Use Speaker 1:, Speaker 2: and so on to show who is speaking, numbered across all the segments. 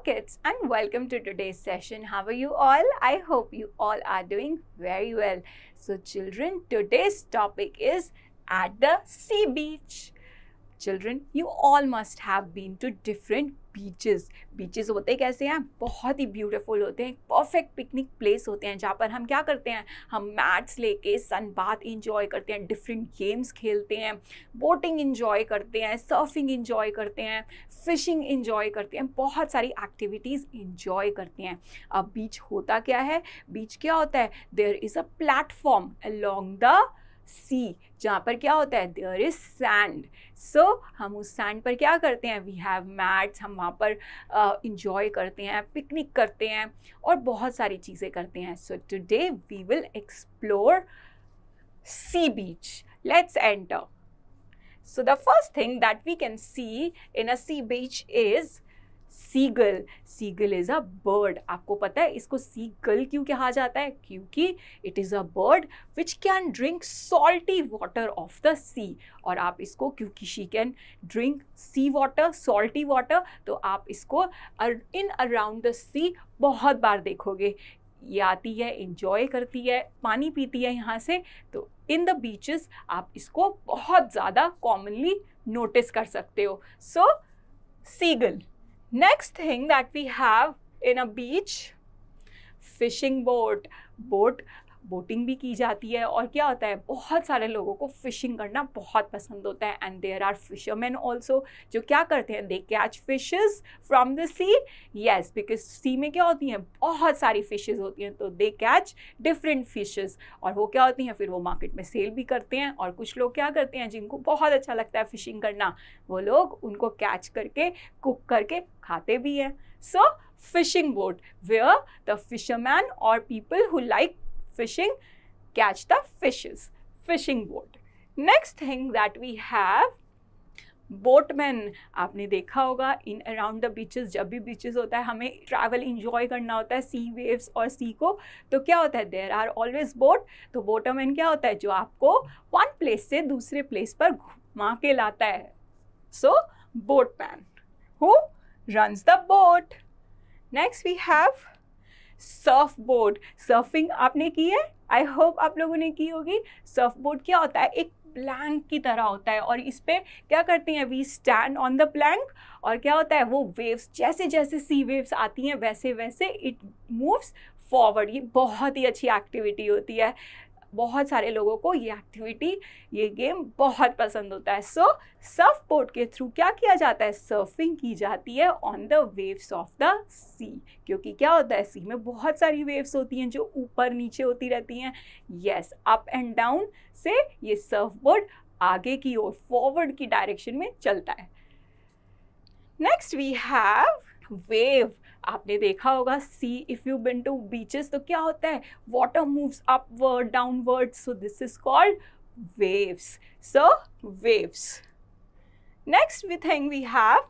Speaker 1: kids, and welcome to today's session. How are you all? I hope you all are doing very well. So children, today's topic is at the sea beach. Children, you all must have been to different beaches. Beaches होते कैसे हैं? बहुत ही beautiful होते हैं, perfect picnic place होते हैं जहाँ पर हम क्या करते हैं, हम मैट्स लेके सन बाथ इंजॉय करते हैं, डिफरेंट गेम्स खेलते हैं, बोटिंग इंजॉय करते हैं, सर्फिंग इंजॉय करते हैं, फिशिंग इंजॉय करते हैं, बहुत सारी एक्टिविटीज़ इंजॉय करते हैं. अब बीच होता क्या है? बीच क्या होता है? There is a platform along the sea, जहाँ पर क्या होता है, देयर इज सैंड. सो हम उस सैंड पर क्या करते हैं, वी हैव मैट्स, हम वहाँ पर इंजॉय करते हैं, पिकनिक करते हैं और बहुत सारी चीज़ें करते हैं. So today we will explore sea beach. Let's enter. So the first thing that we can see in a sea beach is seagull. Seagull is a bird. आपको पता है इसको seagull क्यों कहा जाता है? क्योंकि it is a bird which can drink salty water of the sea. और आप इसको, क्योंकि she can drink sea water, salty water, तो आप इसको in around the sea बहुत बार देखोगे. ये आती है, इंजॉय करती है, पानी पीती है यहाँ से. तो इन द बीचेस आप इसको बहुत ज़्यादा कॉमनली नोटिस कर सकते हो. So seagull. Next thing that we have in a beach, fishing boat. Boating भी की जाती है और क्या होता है, बहुत सारे लोगों को फिशिंग करना बहुत पसंद होता है. And there are fishermen also जो क्या करते हैं, they catch fishes from the sea. Yes, because sea में क्या होती हैं, बहुत सारी फिशेस होती हैं, तो दे कैच डिफरेंट फिशेस और वो क्या होती हैं, फिर वो मार्केट में सेल भी करते हैं. और कुछ लोग क्या करते हैं, जिनको बहुत अच्छा लगता है फिशिंग करना, वो लोग उनको कैच करके कुक करके खाते भी हैं. So fishing boat, where the fisherman और people who like fishing catch the fishes. Fishing boat. Next thing that we have, boatmen. आपने देखा होगा इन अराउंड द बीचेस, जब भी बीचेस होता है हमें ट्रैवल इंजॉय करना होता है सी वेव्स और सी को, तो क्या होता है, देयर आर ऑलवेज बोट. तो बोटमैन क्या होता है, जो आपको वन प्लेस से दूसरे प्लेस पर घुमा के लाता है. So boatman who runs the boat. Next we have surf board. Surfing आपने की है, आई होप आप लोगों ने की होगी. सर्फ बोर्ड क्या होता है, एक प्लैंक की तरह होता है और इस पे क्या करते हैं, we stand on the plank और क्या होता है, वो वेव्स जैसे जैसे सी वेव्स आती हैं वैसे वैसे इट मूव्स फॉरवर्ड. ये बहुत ही अच्छी एक्टिविटी होती है, बहुत सारे लोगों को ये एक्टिविटी, ये गेम बहुत पसंद होता है. सो सर्फ बोट के थ्रू क्या किया जाता है, सर्फिंग की जाती है on the waves of the sea. क्योंकि क्या होता है, सी में बहुत सारी वेव्स होती हैं जो ऊपर नीचे होती रहती हैं. यस, अप एंड डाउन से ये सर्फ बोट आगे की ओर, फॉरवर्ड की डायरेक्शन में चलता है. Next we have wave. आपने देखा होगा sea, if you been to beaches, तो क्या होता है, water moves upward downward, so this is called waves. So waves. Next we thing we have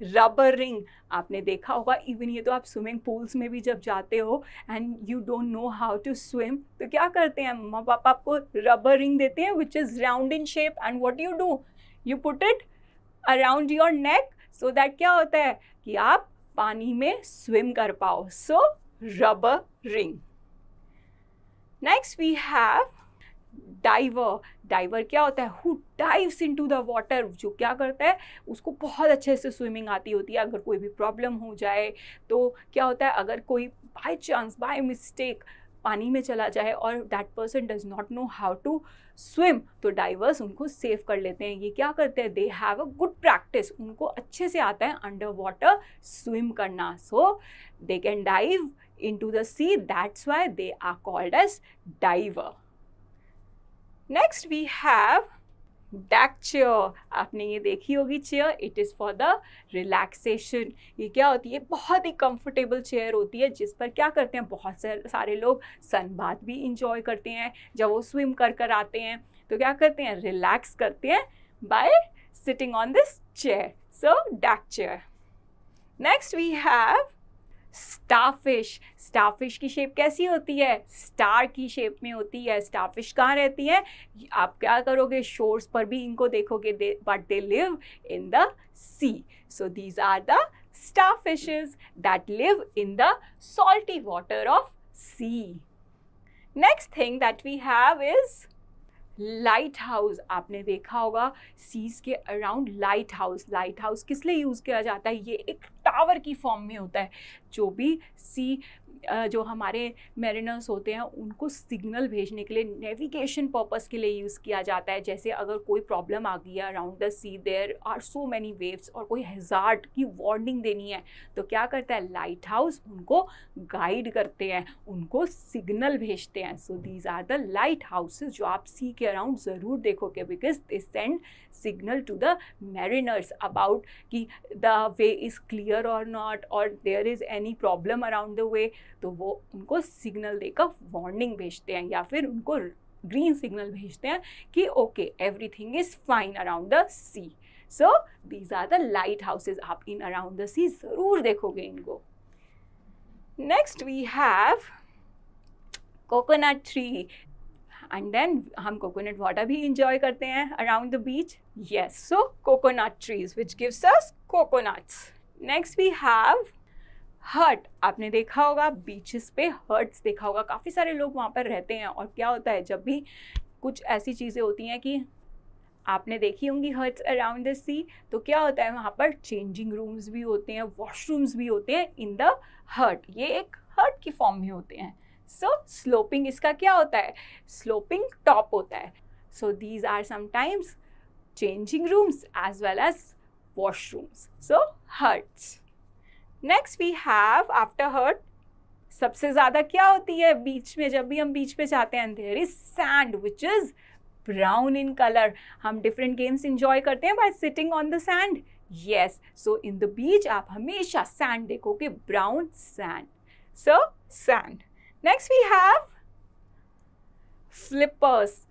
Speaker 1: rubber ring. आपने देखा होगा, इवन ये तो आप स्विमिंग पूल्स में भी जब जाते हो and you don't know how to swim, तो क्या करते हैं, मम्मा पापा आपको रबर रिंग देते हैं which is round in shape. And what you do, you put it around your neck so that क्या होता है कि आप पानी में स्विम कर पाओ. So rubber ring. Next we have diver. Diver क्या होता है, who dives into the water, जो क्या करता है, उसको बहुत अच्छे से स्विमिंग आती होती है. अगर कोई भी प्रॉब्लम हो जाए तो क्या होता है, अगर कोई बाय चांस बाय मिस्टेक पानी में चला जाए और that person does not know how to swim, तो डाइवर्स उनको सेव कर लेते हैं. ये क्या करते हैं, they have a good practice, उनको अच्छे से आता है अंडर वाटर स्विम करना. So they can dive into the sea, that's why they are called as diver. Next we have deck chair. आपने ये देखी होगी chair, it is for the relaxation. ये क्या होती है, बहुत ही कंफर्टेबल चेयर होती है जिस पर क्या करते हैं, बहुत सारे लोग सन बाथ भी इंजॉय करते हैं. जब वो स्विम कर कर आते हैं तो क्या करते हैं, रिलैक्स करते हैं by sitting on this chair. So deck chair. Next we have starfish. Starfish की शेप कैसी होती है, स्टार की शेप में होती है. स्टारफिश कहाँ रहती है, आप क्या करोगे, शोर्स पर भी इनको देखोगे, but they live in the sea. So these are the starfishes that live in the salty water of sea. Next thing that we have is light house. आपने देखा होगा सीज के around light house. Light house किस लिए use किया जाता है? ये एक टावर की फॉर्म में होता है. जो भी सी जो हमारे मेरिनर्स होते हैं उनको सिग्नल भेजने के लिए, नेविगेशन पर्पस के लिए यूज़ किया जाता है. जैसे अगर कोई प्रॉब्लम आ गई है around the sea, there are so many waves, और कोई हैजार्ड की वार्निंग देनी है तो क्या करता है लाइट हाउस? उनको गाइड करते हैं, उनको सिग्नल भेजते हैं. So these are the light houses जो आप सी के अराउंड ज़रूर देखोगे, because they send signal to the mariners about कि द वे इज़ क्लियर और नॉट, और there is any problem around the way. तो वो उनको सिग्नल देकर वार्निंग भेजते हैं या फिर उनको ग्रीन सिग्नल भेजते हैं कि okay everything is fine around the sea. So these are the light houses. आप इन अराउंड द सी जरूर देखोगे इनको. Next we have coconut tree, and then हम कोकोनट वाटर भी इंजॉय करते हैं around the beach. Yes, so coconut trees which gives us coconuts. Next we have hut. आपने देखा होगा बीचेस पे हट्स देखा होगा, काफ़ी सारे लोग वहाँ पर रहते हैं. और क्या होता है जब भी कुछ ऐसी चीज़ें होती हैं कि आपने देखी होंगी हट्स अराउंड द सी, तो क्या होता है वहाँ पर चेंजिंग रूम्स भी होते हैं, वॉशरूम्स भी होते हैं इन द हट. ये एक हट की फॉर्म में होते हैं. सो स्लोपिंग इसका क्या होता है? स्लोपिंग टॉप होता है. So these are sometimes changing rooms as well as washrooms. So huts. Next we have after hut, सबसे ज़्यादा क्या होती है बीच में? जब भी हम बीच पे जाते हैं there is sand which is brown in colour. हम डिफरेंट गेम्स इंजॉय करते हैं by sitting on the sand. Yes, so in the beach आप हमेशा सैंड देखोगे, brown sand. So sand. Next we have flippers.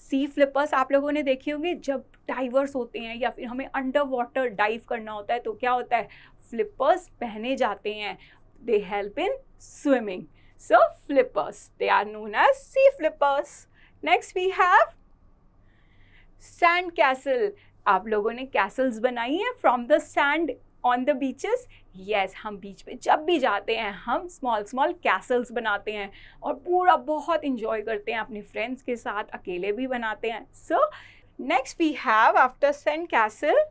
Speaker 1: Sea flippers आप लोगों ने देखी होंगी जब डाइवर्स होते हैं या फिर हमें अंडर वाटर डाइव करना होता है तो क्या होता है फ्लिपर्स पहने जाते हैं. They help in swimming. So flippers, they are known as sea flippers. Next we have sand castle. आप लोगों ने कैसल्स बनाई हैं from the sand on the beaches. Yes, हम बीच पे जब भी जाते हैं हम स्मॉल स्मॉल कैसल्स बनाते हैं और पूरा बहुत इंजॉय करते हैं अपने फ्रेंड्स के साथ, अकेले भी बनाते हैं. So next we have after sand castle,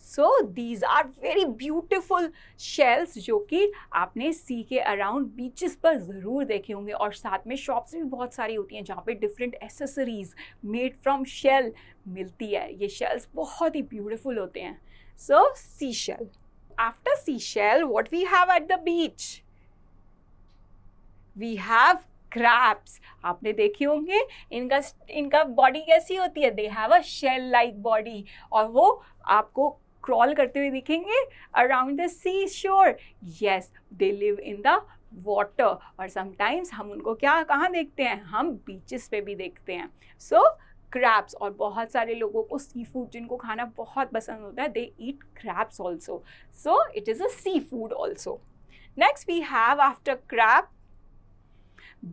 Speaker 1: so these are very beautiful shells जो कि आपने सी के अराउंड बीचेस पर ज़रूर देखे होंगे. और साथ में शॉप्स भी बहुत सारी होती हैं जहाँ पे different accessories made from shell मिलती है. ये शेल्स बहुत ही ब्यूटिफुल होते हैं. So seashell. After seashell, what we have at the beach? We have crabs. आपने देखी होंगे इनका बॉडी कैसी होती है? They have a shell like body. और वो आपको क्रॉल करते हुए दिखेंगे around the seashore. Yes, they live in the water. और sometimes हम उनको कहाँ देखते हैं? हम बीचेस पे भी देखते हैं. So crabs. और बहुत सारे लोगों को सी फूड जिनको खाना बहुत पसंद होता है, they eat crabs also. So it is a sea food also. Next we have after crab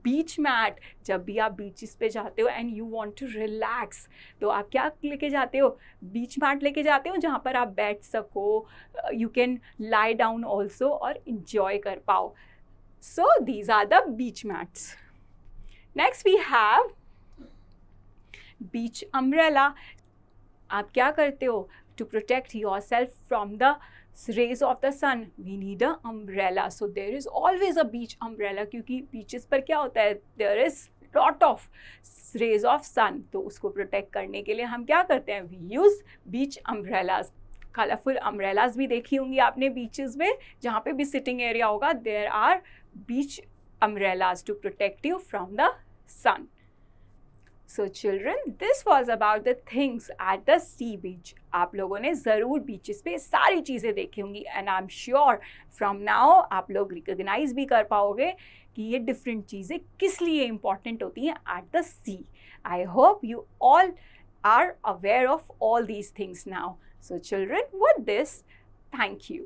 Speaker 1: beach mat. जब भी आप बीचेस पे जाते हो and you want to relax तो आप क्या लेके जाते हो? बीच मैट लेके जाते हो जहाँ पर आप बैठ सको, you can lie down also और इंजॉय कर पाओ. So these are the beach mats. Next we have beach umbrella. आप क्या करते हो? To protect yourself from the rays of the sun we need a umbrella. So there is always a beach umbrella, क्योंकि beaches पर क्या होता है there is lot of rays of sun. तो उसको प्रोटेक्ट करने के लिए हम क्या करते हैं? We use beach umbrellas. Colourful umbrellas भी देखी होंगी आपने बीचेस में, जहाँ पे भी सिटिंग एरिया होगा there are beach umbrellas to protect you from the sun. So children, this was about the things at the sea beach. आप लोगों ने ज़रूर बीचेस पे सारी चीज़ें देखी होंगी and I am sure from now आप लोग रिकॉग्नाइज भी कर पाओगे कि ये डिफरेंट चीज़ें किस लिए इम्पॉर्टेंट होती हैं at the sea. I hope you all are aware of all these things now. So children, with this, thank you.